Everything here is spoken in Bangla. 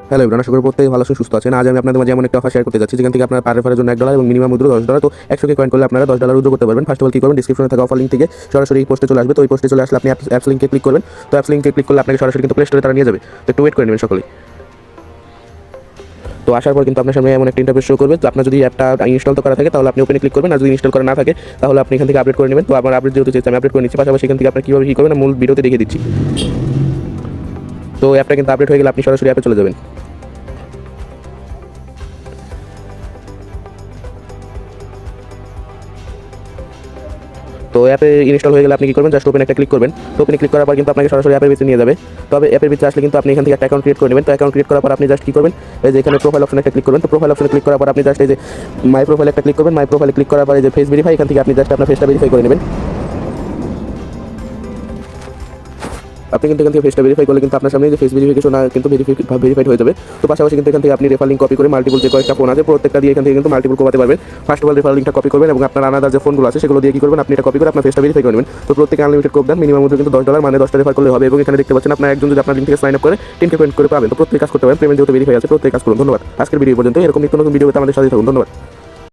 হ্যালো এভরিওয়ান, আশা করি প্রত্যেকে ভালো আছেন, সুস্থ আছেন। আজ আমি আপনাদের মাঝে এমন একটা অফার শেয়ার করতে যাচ্ছি যেখান থেকে আপনার পার রেফারের জন্য $1 এবং মিনিমাম উইথড্র $10। তো 100 কয়েন করলে আপনারা $10 উইথড্র করতে পারবেন। ফার্স্ট অফ অল কী করবেন, ডিসক্রিপশনে থাকা অফার লিঙ্ক থেকে সরাসরি এই পোস্টে চলে আসবে। তো এই পোস্টে চলে আসলে আপনি অ্যাপস লিঙ্কে ক্লিক করবেন। তো অ্যাপস লিঙ্কে ক্লিক করলে আপনাকে সরাসরি কিন্তু প্লে স্টোরে তারা নিয়ে যাবে। তো একটু ওয়েট করে নেবেন সকলেই। তো আসার পর কিন্তু আপনার সামনে এমন একটা ইন্টারফেস শো করবে। তো আপনার যদি অ্যাপটা ইনস্টল তো করা থাকে তাহলে আপনি ওপেনে ক্লিক করবেন, আর যদি ইনস্টল করা না থাকে তাহলে আপনি এখান থেকে আপডেট করে নেবেন। তো আমার আপডেট যেহেতু চেয়েছি আমি আপডেট করে নিচ্ছি, পাশাপাশি এখান থেকে আপনি কীভাবে কী করবেন মূল ভিডিওতে দেখিয়ে দিচ্ছি। তো অ্যাপটা কিন্তু আপডেট হয়ে গেলে আপনি সরাসরি অ্যাপে চলে যাবেন। তো অ্যাপে ইনস্টল হয়ে গেলে আপনি কী করবেন, জাস্ট ওপেন একটা ক্লিক করবেন। তো ওপেনে ক্লিক করার পর কিন্তু আপনাকে সরাসরি অ্যাপের ভিতরে নিয়ে যাবে। তবে অ্যাপের ভিতরে আসলে কিন্তু আপনি এখান থেকে একটা অ্যাকাউন্ট ক্রিয়েট করে নেবেন। তো অ্যাকাউন্ট ক্রিয়েট করার পর আপনি জাস্ট কী করবেন, এই যে এখানে প্রোফাইল অপশনে একটা ক্লিক করবেন। তো প্রোফাইল অপশনে ক্লিক করার পর আপনি জাস্ট এই যে মাই প্রোফাইলে একটা ক্লিক করবেন। মাই প্রোফাইলে ক্লিক করার পর এই যে ফেস ভেরিফাই, এখান থেকে আপনি জাস্ট আপনার ফেসটা ভেরিফাই করে নেবেন। আপনি কিন্তু এখান থেকে ফেসটা ভেরিফাই করলে কিন্তু আপনার সামনে যে ফেস ভেরিফিকেশন কিন্তু ভেরিফাইড হয়ে যাবে। তো পাশাপাশি কিন্তু এখান থেকে আপনি রেফার লিঙ্ক কপি করে মাল্টিপল যে কয়েকটা ফোন আছে প্রত্যেকটা দিয়ে এখান থেকে কিন্তু মাল্টিপল কোপাতে পারবেন। ফার্স্ট অফ অল রেফার লিঙ্কটা কপি করবেন এবং আপনার আনাদার যে ফোনগুলো আছে সেগুলো দিয়ে কী করবেন, আপনি এটা কপি করে আপনার ফেসটা ভেরিফাই করে নেবেন। তো প্রত্যেকে আনলিমিটেড কোপ দেন, মিনিমাম কিন্তু $10, মানে 10টা রেফার করলে হবে। এবং এখানে দেখতে পাচ্ছেন আপনার একজন যদি আপনার লিঙ্ক থেকে সাইন আপ করে 10K পয়েন্ট করে পাবেন। তো প্রত্যেক কাজ করতে পারেন, পেমেন্ট যেহেতু ভেরিফাই আছে প্রত্যেক কাজ করুন। ধন্যবাদ। আজকের ভিডিও পর্যন্ত এরকম নিত্য নতুন ভিডিও পেতে আমাদের সাথে থাকুন। ধন্যবাদ।